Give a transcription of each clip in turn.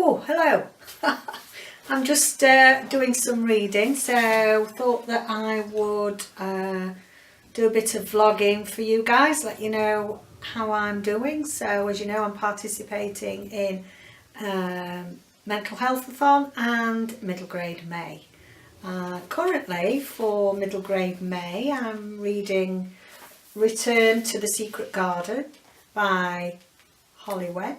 Oh, hello. I'm just doing some reading, so thought that I would do a bit of vlogging for you guys, let you know how I'm doing. So as you know, I'm participating in Mental Healthathon and Middle Grade May. Currently for Middle Grade May, I'm reading Return to the Secret Garden by Holly Webb,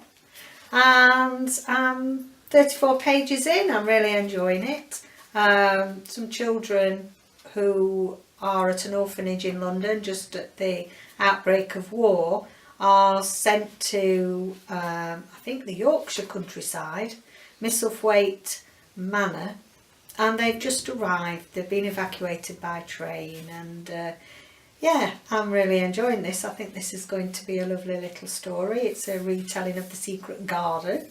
and 34 pages in. I'm really enjoying it. Some children who are at an orphanage in London just at the outbreak of war are sent to I think the Yorkshire countryside, Misselthwaite Manor, and they've just arrived. They've been evacuated by train, and yeah, I'm really enjoying this. I think this is going to be a lovely little story. It's a retelling of The Secret Garden,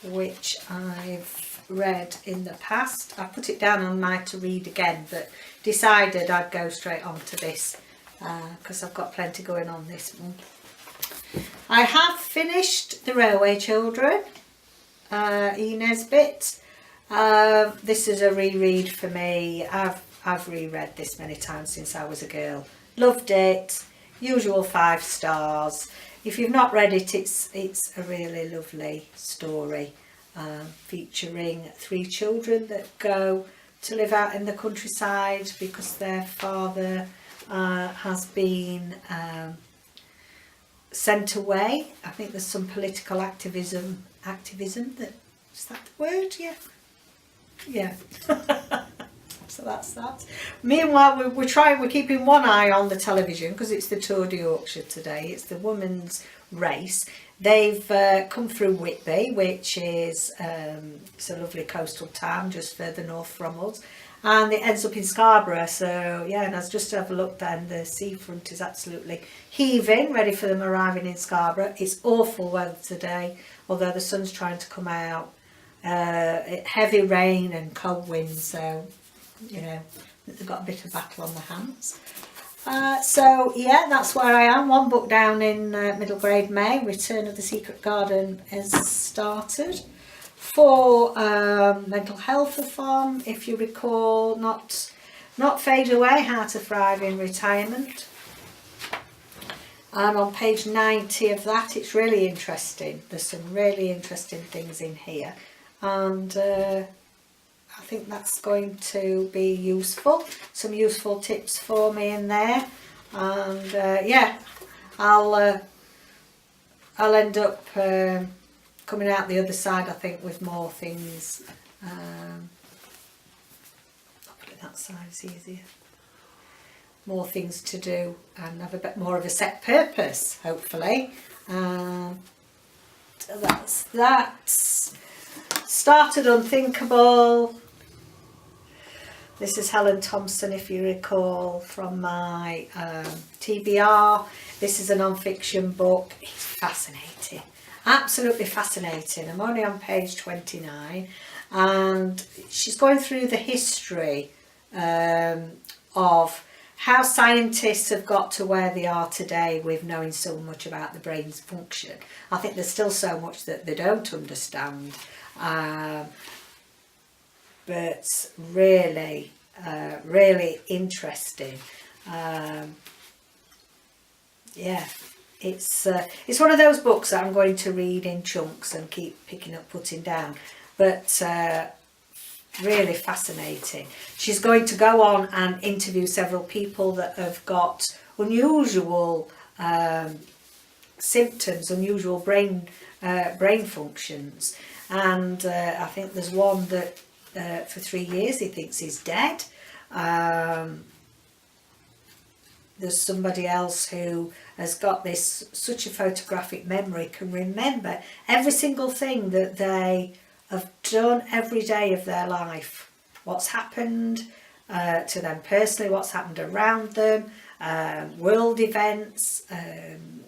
which I've read in the past. I put it down on my to read again, but decided I'd go straight on to this because I've got plenty going on this month. I have finished The Railway Children, E. Nesbit. This is a reread for me. I've reread this many times since I was a girl. Loved it. Usual 5 stars. If you've not read it, it's a really lovely story featuring 3 children that go to live out in the countryside because their father has been sent away. I think there's some political activism that, is that the word? Yeah. So that's that. Meanwhile, we're keeping one eye on the television because it's the Tour de Yorkshire today. It's the women's race. They've come through Whitby, which is it's a lovely coastal town just further north from us, and it ends up in Scarborough. So yeah, and I was just to have a look then, the seafront is absolutely heaving, ready for them arriving in Scarborough. It's awful weather today, although the sun's trying to come out. Heavy rain and cold winds, so you know they've got a bit of battle on their hands. So yeah, that's where I am. One book down in Middle Grade May. Return of the Secret Garden has started. For Mental Healthathon, if you recall, not Fade Away, How to Thrive in Retirement. And on page 90 of that, it's really interesting. There's some really interesting things in here, and I think that's going to be useful. Some useful tips for me in there, and yeah, I'll end up coming out the other side, I think, with more things. I'll put it that side, it's easier. More things to do and have a bit more of a set purpose, hopefully. So that's that. Started Unthinkable. This is Helen Thompson, if you recall, from my TBR. This is a non-fiction book. It's fascinating, absolutely fascinating. I'm only on page 29, and she's going through the history of how scientists have got to where they are today with knowing so much about the brain's function. I think there's still so much that they don't understand. But really, really interesting. Yeah, it's one of those books that I'm going to read in chunks and keep picking up, putting down. But really fascinating. She's going to go on and interview several people that have got unusual symptoms, unusual brain functions. And I think there's one that for 3 years he thinks he's dead. There's somebody else who has got this such a photographic memory, can remember every single thing that they have done every day of their life. What's happened to them personally, what's happened around them, world events,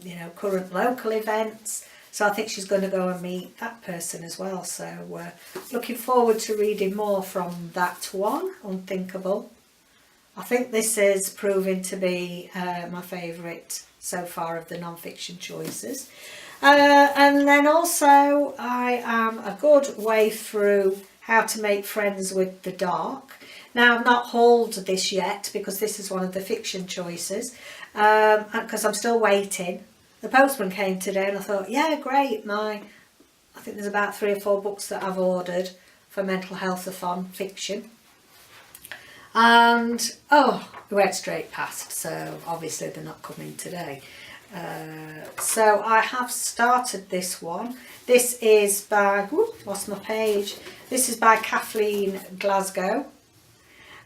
you know, current local events. So I think she's going to go and meet that person as well. So looking forward to reading more from that one, Unthinkable. I think this is proving to be my favourite so far of the non-fiction choices. And then also I am a good way through How to Make Friends with the Dark. Now I've not hauled this yet because this is one of the fiction choices, because I'm still waiting. The postman came today and I thought, yeah, great, I think there's about 3 or 4 books that I've ordered for Mental Healthathon fiction. And we went straight past, so obviously they're not coming today. So I have started this one. This is by, lost my page. This is by Kathleen Glasgow,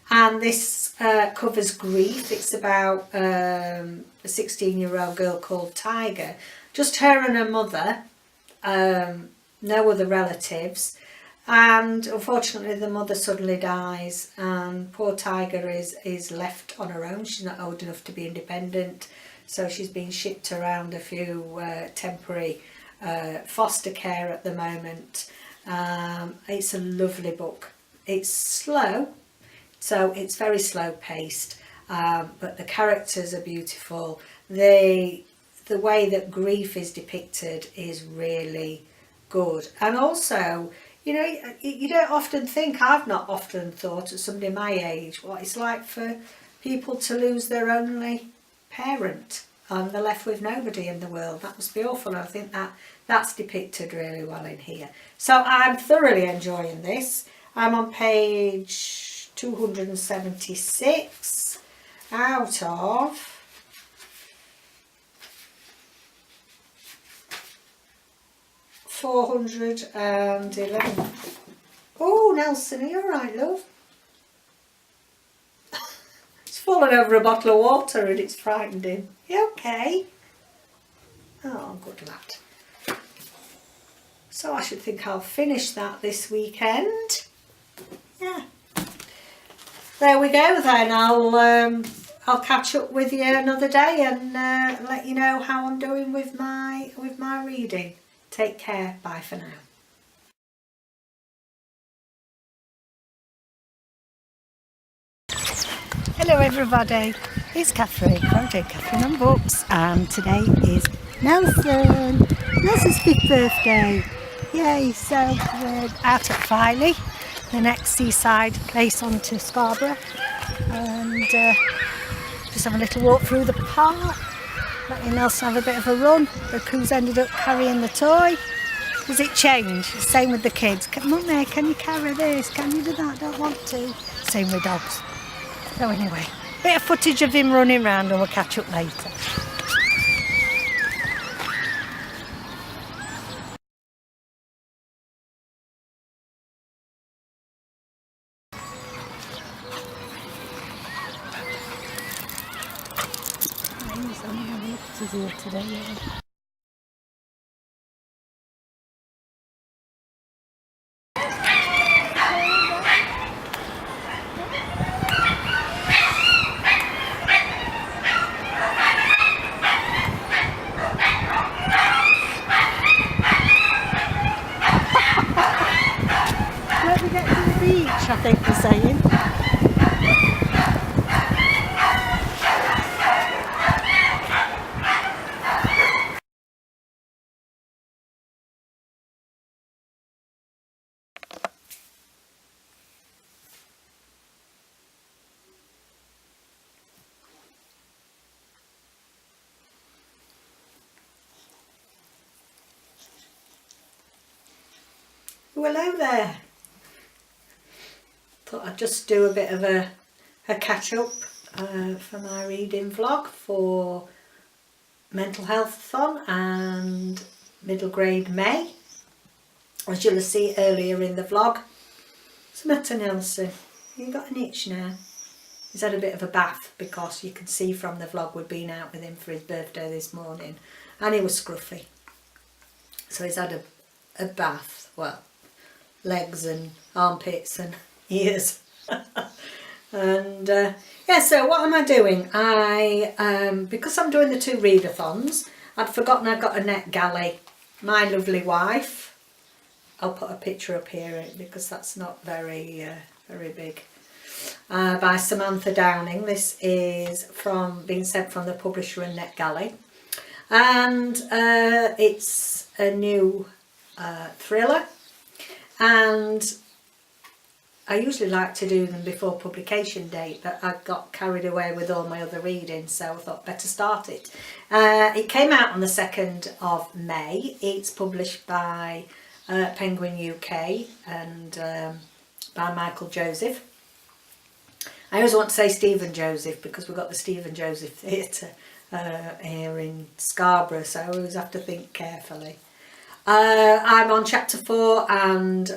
and this covers grief. It's about a 16-year-old girl called Tiger, just her and her mother, no other relatives. And unfortunately the mother suddenly dies, and poor Tiger is left on her own. She's not old enough to be independent, so she's been shipped around a few temporary foster care at the moment. It's a lovely book. It's slow, so it's very slow paced, but the characters are beautiful. The way that grief is depicted is really good. And also, you know, you don't often think, I've not often thought at somebody my age, what it's like for people to lose their only parent and they're left with nobody in the world. That must be awful. I think that's depicted really well in here. So I'm thoroughly enjoying this. I'm on page 276 out of 411. Oh, Nelson, are you alright, love? It's fallen over a bottle of water and it's frightened him. You okay? Oh, good lad. So I should think I'll finish that this weekend. Yeah. There we go then. I'll catch up with you another day and let you know how I'm doing with my reading. Take care. Bye for now. Hello everybody, it's Catherine from Jayne Catherine on Books, and today is Nelson's 5th birthday. Yay, so we're out at Filey, the next seaside place onto Scarborough, and just have a little walk through the park, letting Nelson have a bit of a run. The crew's ended up carrying the toy. Does it change? Same with the kids. Mummy, can you carry this? Can you do that? Don't want to. Same with dogs. So anyway, bit of footage of him running around and we'll catch up later. He's here today, yeah. I think they're saying. Well, hello there. Thought I'd just do a bit of a catch up for my reading vlog for Mental Healthathon and Middle Grade May. As you'll see earlier in the vlog, what's the matter, Nelson? You got an itch now? He's had a bit of a bath because you can see from the vlog we'd been out with him for his birthday this morning and he was scruffy. So he's had a bath, well, legs and armpits and ears. And yeah, so what am I doing? Because I'm doing the 2 readathons, I'd forgotten I got a net galley. My lovely wife, I'll put a picture up here because that's not very big, by Samantha Downing. This is being sent from the publisher and net galley. and it's a new thriller, and I usually like to do them before publication date, but I got carried away with all my other reading, so I thought better start it. It came out on the 2nd of May. It's published by Penguin UK and by Michael Joseph. I always want to say Stephen Joseph because we've got the Stephen Joseph Theatre here in Scarborough, so I always have to think carefully. I'm on chapter 4 and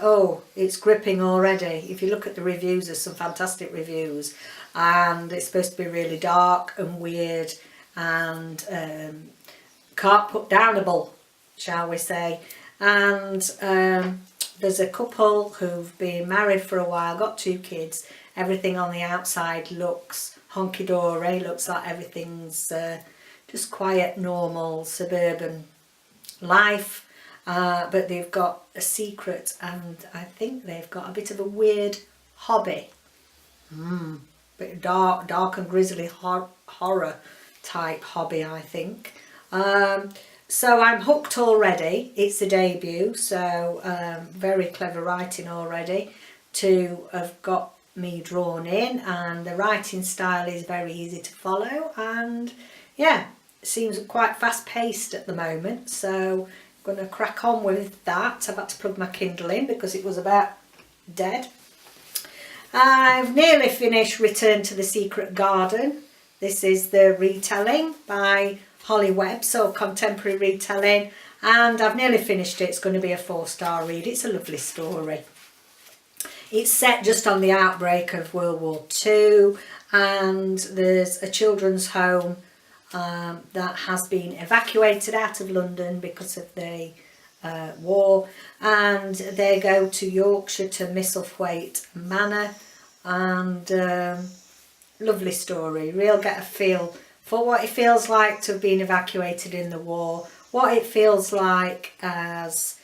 it's gripping already. If you look at the reviews, there's some fantastic reviews, and it's supposed to be really dark and weird and can't put downable, shall we say. And there's a couple who've been married for a while, got 2 kids. Everything on the outside looks honky-dory, looks like everything's just quiet, normal, suburban life. But they've got a secret, and I think they've got a bit of a weird hobby. Bit dark and grisly horror type hobby, I think. So I'm hooked already. It's a debut, so very clever writing already to have got me drawn in, and the writing style is very easy to follow, and yeah, it seems quite fast paced at the moment, so I'm going to crack on with that. I've had to plug my Kindle in because it was about dead. I've nearly finished Return to the Secret Garden. This is the retelling by Holly Webb, so contemporary retelling, and I've nearly finished it. It's going to be a 4-star read. It's a lovely story. It's set just on the outbreak of World War II, and there's a children's home that has been evacuated out of London because of the war, and they go to Yorkshire to Misselthwaite Manor, and lovely story. Real get a feel for what it feels like to have been evacuated in the war, what it feels like as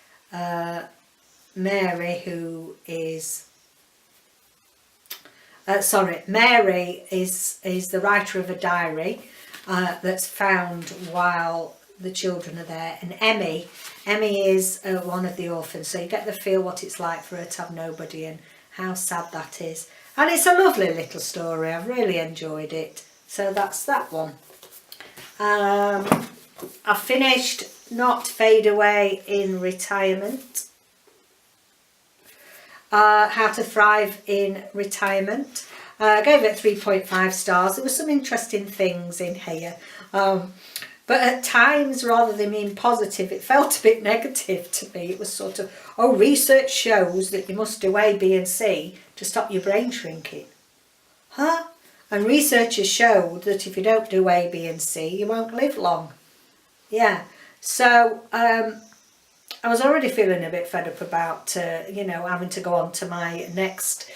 Mary, who is Mary is the writer of a diary that's found while the children are there, and Emmy is one of the orphans, so you get the feel what it's like for her to have nobody and how sad that is. And it's a lovely little story. I've really enjoyed it. So that's that one. I finished Not Fade Away in Retirement. How to Thrive in Retirement. I gave it 3.5 stars. There were some interesting things in here. But at times, rather than being positive, it felt a bit negative to me. It was sort of, research shows that you must do A, B and C to stop your brain shrinking. Huh? And researchers showed that if you don't do A, B and C, you won't live long. Yeah. So I was already feeling a bit fed up about, having to go on to my next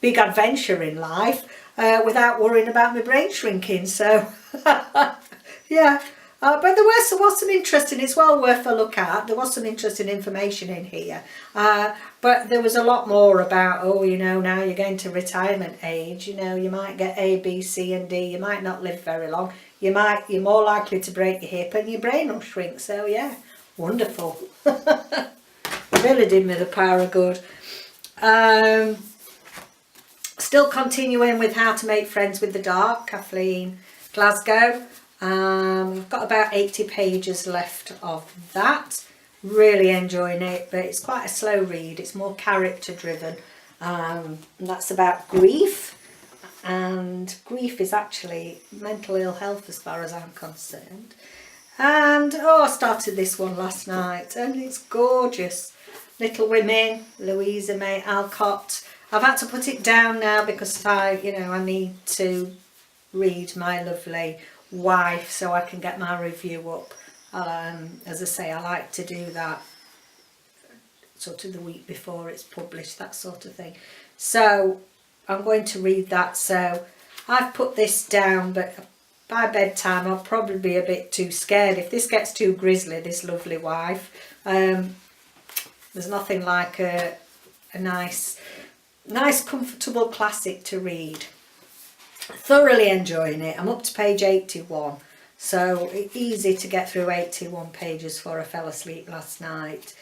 big adventure in life without worrying about my brain shrinking. So, yeah. But there was some interesting, it's well worth a look at. There was some interesting information in here. But there was a lot more about, now you're going to retirement age, you might get A, B, C and D, you might not live very long. You're more likely to break your hip and your brain will shrink. So yeah, wonderful. Really did me the power of good. Still continuing with How to Make Friends with the Dark, Kathleen Glasgow. I've got about 80 pages left of that. Really enjoying it, but it's quite a slow read. It's more character driven. And that's about grief. And grief is actually mental ill health as far as I'm concerned. And I started this one last night and it's gorgeous. Little Women, Louisa May Alcott. I've had to put it down now because I need to read my lovely wife so I can get my review up. As I say, I like to do that sort of the week before it's published, that sort of thing. So I'm going to read that. So I've put this down, but by bedtime I'll probably be a bit too scared. If this gets too grisly, this lovely wife, there's nothing like a nice comfortable classic to read. Thoroughly enjoying it. I'm up to page 81. So easy to get through 81 pages before I fell asleep last night.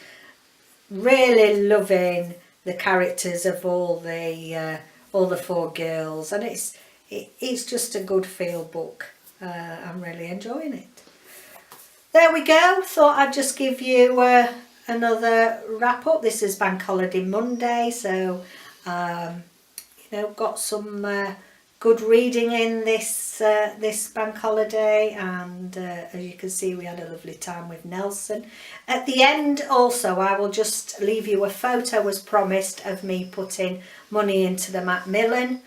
Really loving the characters of all the 4 girls, and it's just a good feel book. I'm really enjoying it. There we go. Thought I'd just give you another wrap up. This is Bank Holiday Monday, so got some good reading in this bank holiday, and as you can see, we had a lovely time with Nelson. At the end also, I will just leave you a photo as promised of me putting money into the Macmillan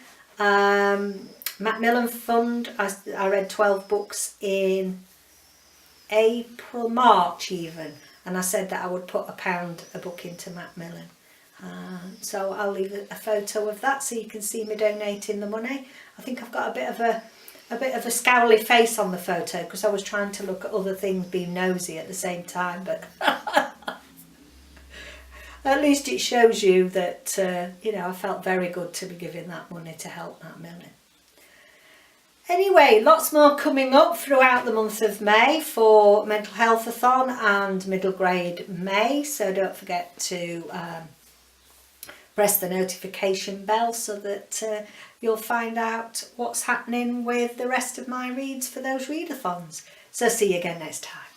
Fund. I read 12 books in March even, and I said that I would put £1 a book into Macmillan. So I'll leave a photo of that so you can see me donating the money. I think I've got a bit of a scowly face on the photo because I was trying to look at other things, being nosy at the same time, but at least it shows you that I felt very good to be giving that money to help Macmillan. Anyway, lots more coming up throughout the month of May for Mental Healthathon and Middle Grade May, so don't forget to press the notification bell so that you'll find out what's happening with the rest of my reads for those readathons. So see you again next time.